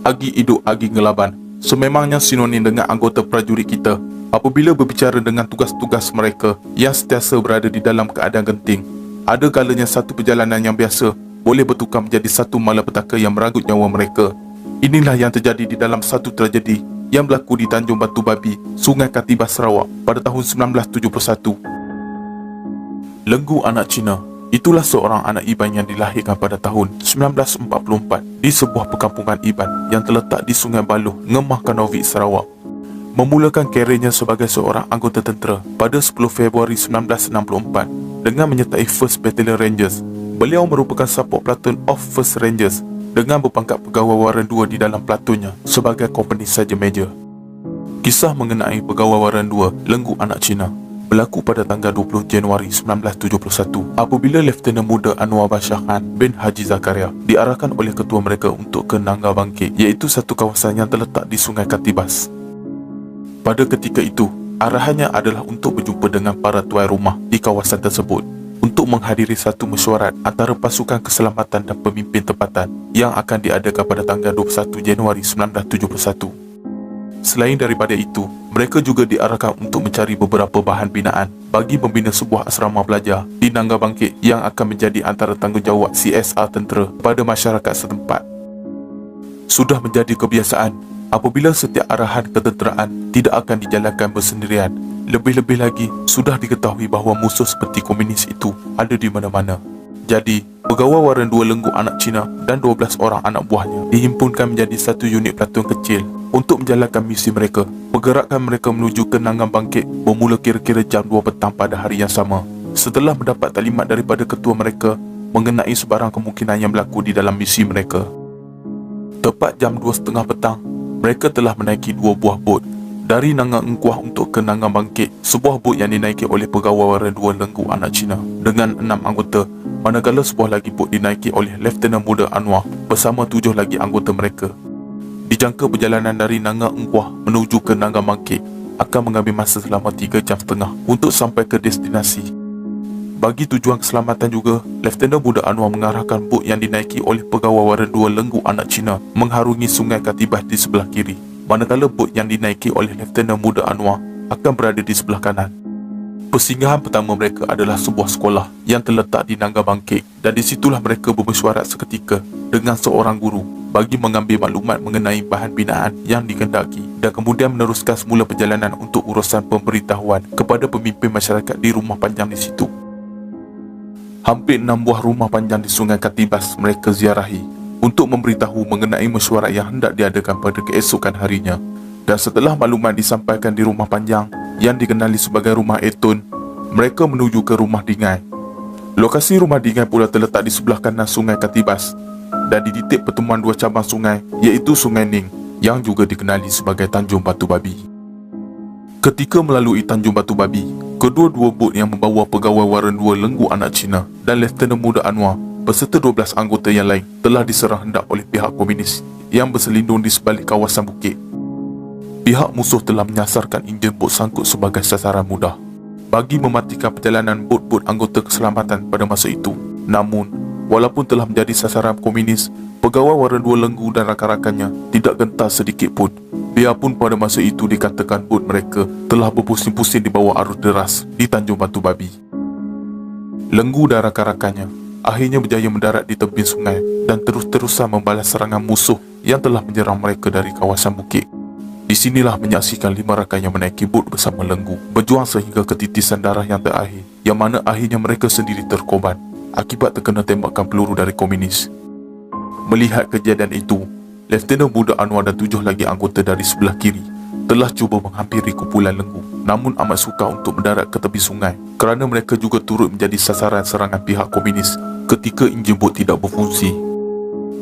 Agi hidup, agi ngelaban sememangnya sinonim dengan anggota prajurit kita. Apabila berbicara dengan tugas-tugas mereka yang sentiasa berada di dalam keadaan genting, ada kalanya satu perjalanan yang biasa boleh bertukar menjadi satu malapetaka yang merenggut nyawa mereka. Inilah yang terjadi di dalam satu tragedi yang berlaku di Tanjung Batu Babi, Sungai Katibas, Sarawak pada tahun 1971. Lenggu anak Cina. Itulah seorang anak Iban yang dilahirkan pada tahun 1944 di sebuah perkampungan Iban yang terletak di Sungai Baluh, Ngemah Kanovik, Sarawak. Memulakan karirnya sebagai seorang anggota tentera pada 10 Februari 1964 dengan menyertai 1st Battalion Rangers. Beliau merupakan support platoon of 1st Rangers dengan berpangkat pegawai waran 2 di dalam platonnya sebagai Company Sergeant Major. Kisah mengenai pegawai waran 2 Lenggu anak Cina berlaku pada tanggal 20 Januari 1971 apabila Lieutenant Muda Anwar Bashar Khan bin Haji Zakaria diarahkan oleh ketua mereka untuk ke Nangga Bangkit, iaitu satu kawasan yang terletak di Sungai Katibas. Pada ketika itu, arahannya adalah untuk berjumpa dengan para tuan rumah di kawasan tersebut untuk menghadiri satu mesyuarat antara pasukan keselamatan dan pemimpin tempatan yang akan diadakan pada tanggal 21 Januari 1971. Selain daripada itu, mereka juga diarahkan untuk mencari beberapa bahan binaan bagi membina sebuah asrama pelajar di Nangga Bangkit yang akan menjadi antara tanggungjawab CSR tentera pada masyarakat setempat. Sudah menjadi kebiasaan apabila setiap arahan ketenteraan tidak akan dijalankan bersendirian. Lebih-lebih lagi, sudah diketahui bahawa musuh seperti komunis itu ada di mana-mana. Jadi, pegawai waran 2 Lenggu anak Cina dan 12 orang anak buahnya dihimpunkan menjadi satu unit platoon kecil untuk menjalankan misi mereka. Pergerakan mereka menuju ke Nangga Bangkit bermula kira-kira jam 2 petang pada hari yang sama. Setelah mendapat taklimat daripada ketua mereka mengenai sebarang kemungkinan yang berlaku di dalam misi mereka. Tepat jam 2.30 petang, mereka telah menaiki 2 buah bot dari Nangga Engkuah untuk ke Nangga Bangkit, sebuah bot yang dinaiki oleh pegawai waran 2 Lenggu anak Cina dengan 6 anggota, manakala sebuah lagi bot dinaiki oleh Lieutenant Muda Anwar bersama 7 lagi anggota mereka. Dijangka perjalanan dari Nangga Engkuah menuju ke Nangga Bangkit akan mengambil masa selama 3.5 jam untuk sampai ke destinasi. Bagi tujuan keselamatan juga, Lieutenant Muda Anwar mengarahkan bot yang dinaiki oleh pegawai waran 2 Lenggu anak Cina mengharungi Sungai Katibas di sebelah kiri, manakala bot yang dinaiki oleh Lieutenant Muda Anwar akan berada di sebelah kanan. Persinggahan pertama mereka adalah sebuah sekolah yang terletak di Nangga Bangkit, dan di situlah mereka bermesyuarat seketika dengan seorang guru bagi mengambil maklumat mengenai bahan binaan yang dikehendaki dan kemudian meneruskan semula perjalanan untuk urusan pemberitahuan kepada pemimpin masyarakat di rumah panjang di situ. Hampir 6 buah rumah panjang di Sungai Katibas mereka ziarahi untuk memberitahu mengenai mesyuarat yang hendak diadakan pada keesokan harinya. Dan setelah maklumat disampaikan di rumah panjang yang dikenali sebagai Rumah Eton, mereka menuju ke Rumah Dingai. Lokasi Rumah Dingai pula terletak di sebelah kanan Sungai Katibas dan di titik pertemuan 2 cabang sungai, iaitu Sungai Ning yang juga dikenali sebagai Tanjung Batu Babi. Ketika melalui Tanjung Batu Babi, kedua-dua bot yang membawa pegawai waran 2 Lenggu anak Cina dan Lieutenant Muda Anwar beserta 12 anggota yang lain telah diserang hendak oleh pihak komunis yang berselindung di sebalik kawasan bukit. Pihak musuh telah menyasarkan enjin bot sangkut sebagai sasaran mudah bagi mematikan perjalanan bot-bot anggota keselamatan pada masa itu. Namun, walaupun telah menjadi sasaran komunis, pegawai waran 2 Lenggu dan rakan-rakannya tidak gentar sedikit pun. Biarpun pada masa itu dikatakan bot mereka telah berpusing-pusing di bawah arus deras di Tanjung Batu Babi. Lenggu dan rakan-rakannya akhirnya berjaya mendarat di tepi sungai dan terus-terusan membalas serangan musuh yang telah menyerang mereka dari kawasan bukit. Di sinilah menyaksikan 5 rakannya menaiki bot bersama Lenggu berjuang sehingga ketitisan darah yang terakhir, yang mana akhirnya mereka sendiri terkorban akibat terkena tembakan peluru dari komunis. Melihat kejadian itu, Lieutenant Muda Anwar dan 7 lagi anggota dari sebelah kiri telah cuba menghampiri kumpulan Lenggu, namun amat sukar untuk mendarat ke tepi sungai kerana mereka juga turut menjadi sasaran serangan pihak komunis ketika enjin bot tidak berfungsi.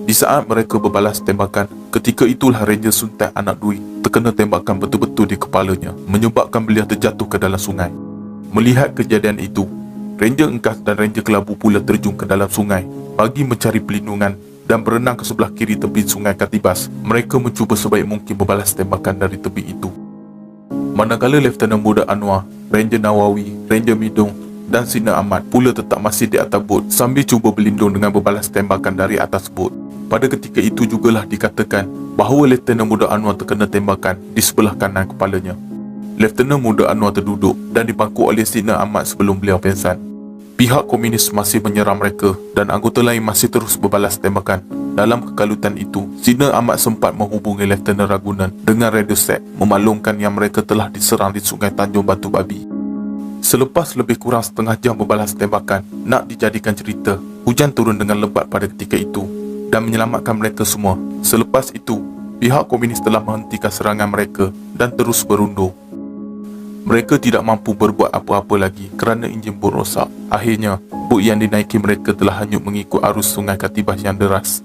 Di saat mereka berbalas tembakan, ketika itulah Ranger Suntai Anak Dui terkena tembakan betul-betul di kepalanya, menyebabkan beliau terjatuh ke dalam sungai. Melihat kejadian itu, Ranger Engkas dan Ranger Kelabu pula terjun ke dalam sungai bagi mencari perlindungan dan berenang ke sebelah kiri tepi Sungai Katibas. Mereka mencuba sebaik mungkin membalas tembakan dari tepi itu. Manakala Lieutenant Muda Anwar, Ranger Nawawi, Ranger Midong dan Sina Ahmad pula tetap masih di atas bot sambil cuba berlindung dengan berbalas tembakan dari atas bot. Pada ketika itu jugalah dikatakan bahawa Lieutenant Muda Anwar terkena tembakan di sebelah kanan kepalanya. Lieutenant Muda Anwar terduduk dan dipangku oleh Sina Ahmad sebelum beliau pingsan. Pihak komunis masih menyerang mereka dan anggota lain masih terus berbalas tembakan. Dalam kekalutan itu, Sina Ahmad sempat menghubungi Lieutenant Ragunan dengan radio set memaklumkan yang mereka telah diserang di Sungai Tanjung Batu Babi. Selepas lebih kurang setengah jam berbalas tembakan, nak dijadikan cerita, hujan turun dengan lebat pada ketika itu dan menyelamatkan mereka semua. Selepas itu, pihak komunis telah menghentikan serangan mereka dan terus berundur. Mereka tidak mampu berbuat apa-apa lagi kerana enjin bot rosak. Akhirnya, bot yang dinaiki mereka telah hanyut mengikut arus Sungai Katibas yang deras.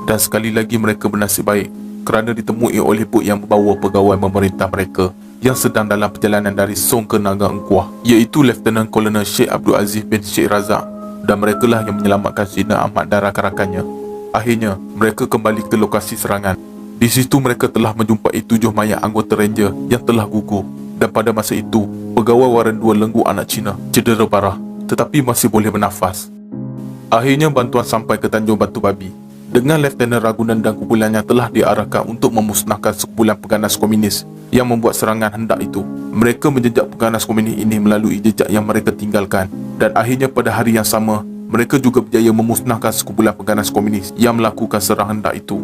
Dan sekali lagi mereka bernasib baik kerana ditemui oleh bot yang membawa pegawai pemerintah mereka yang sedang dalam perjalanan dari Song ke Naga Engkuah, iaitu Lieutenant Colonel Sheikh Abdul Aziz bin Sheikh Razak, dan merekalah yang menyelamatkan Sina Ahmad dan rakan-rakannya. Akhirnya, mereka kembali ke lokasi serangan. Di situ mereka telah menjumpai 7 mayat anggota ranger yang telah gugur, dan pada masa itu, pegawai Waran 2 Lenggu anak Cina cedera parah tetapi masih boleh bernafas. Akhirnya bantuan sampai ke Tanjung Batu Babi. Dengan Lieutenant Ragunan dan kumpulannya telah diarahkan untuk memusnahkan sekumpulan pengganas komunis yang membuat serangan hendak itu. Mereka menjejak pengganas komunis ini melalui jejak yang mereka tinggalkan, dan akhirnya pada hari yang sama, mereka juga berjaya memusnahkan sekumpulan pengganas komunis yang melakukan serang hendak itu.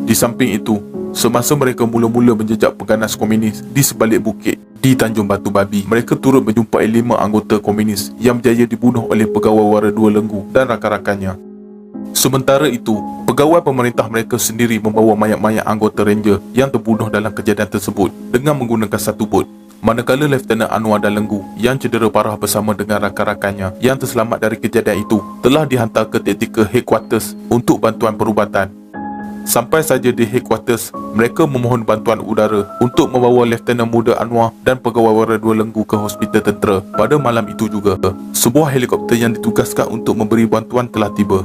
Di samping itu, semasa mereka mula-mula menjejak pengganas komunis di sebalik bukit di Tanjung Batu Babi, mereka turut menjumpai 5 anggota komunis yang berjaya dibunuh oleh pegawai Wara 2 Lenggu dan rakan-rakannya. Sementara itu, pegawai pemerintah mereka sendiri membawa mayat-mayat anggota ranger yang terbunuh dalam kejadian tersebut dengan menggunakan satu bot. Manakala Lieutenant Anwar dan Lenggu yang cedera parah bersama dengan rakan-rakannya yang terselamat dari kejadian itu telah dihantar ke tactical headquarters untuk bantuan perubatan. Sampai saja di headquarters, mereka memohon bantuan udara untuk membawa Lieutenant Muda Anwar dan pegawai Wara 2 Lenggu ke hospital tentera. Pada malam itu juga, sebuah helikopter yang ditugaskan untuk memberi bantuan telah tiba.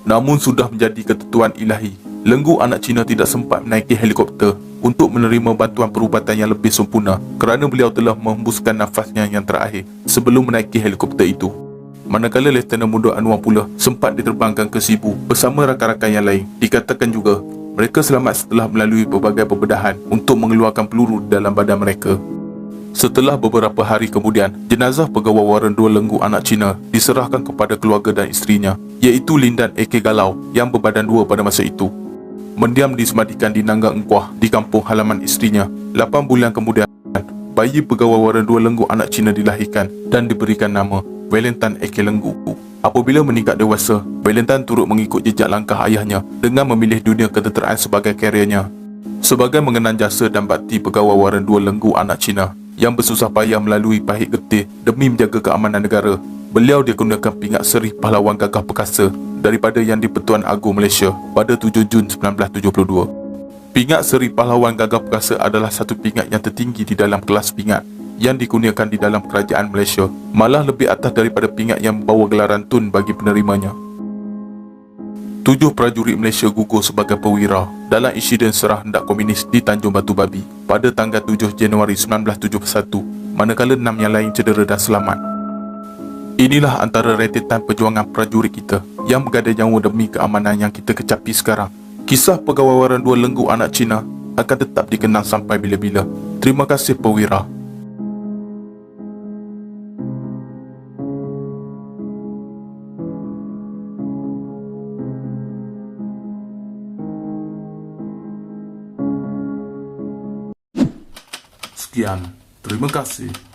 Namun sudah menjadi ketentuan ilahi, Lenggu anak Cina tidak sempat menaiki helikopter untuk menerima bantuan perubatan yang lebih sempurna kerana beliau telah menghembuskan nafasnya yang terakhir sebelum menaiki helikopter itu. Manakala Lieutenant Muda Anwar pula sempat diterbangkan ke Sibu bersama rakan-rakan yang lain. Dikatakan juga mereka selamat setelah melalui berbagai pembedahan untuk mengeluarkan peluru dalam badan mereka. Setelah beberapa hari kemudian, jenazah pegawai Waran 2 Lenggu anak Cina diserahkan kepada keluarga dan isterinya, iaitu Lindan A.K. Galau yang berbadan 2 pada masa itu. Mendiam disemadikan di Nangga Engkuah di kampung halaman isterinya. 8 bulan kemudian, bayi pegawai Waran 2 Lenggu anak Cina dilahirkan dan diberikan nama Valentine A.K. Lenggu. Apabila meningkat dewasa, Valentine turut mengikut jejak langkah ayahnya dengan memilih dunia ketenteraan sebagai karirnya. Sebagai mengenang jasa dan bakti pegawai Waran 2 Lenggu anak Cina yang bersusah payah melalui pahit getih demi menjaga keamanan negara, beliau digunakan pingat Seri Pahlawan Gagah Perkasa daripada Yang di-Pertuan Agong Malaysia pada 7 Jun 1972. Pingat Seri Pahlawan Gagah Perkasa adalah satu pingat yang tertinggi di dalam kelas pingat yang digunakan di dalam kerajaan Malaysia, malah lebih atas daripada pingat yang membawa gelaran tun bagi penerimanya. 7 prajurit Malaysia gugur sebagai perwira dalam insiden serang hendak komunis di Tanjung Batu Babi pada tanggal 7 Januari 1971, manakala 6 yang lain cedera dan selamat. Inilah antara rentetan perjuangan prajurit kita yang bergada nyawa demi keamanan yang kita kecapi sekarang. Kisah pegawai Waran 2 Lenggu anak Cina akan tetap dikenang sampai bila-bila. Terima kasih perwira. Sekian, terima kasih.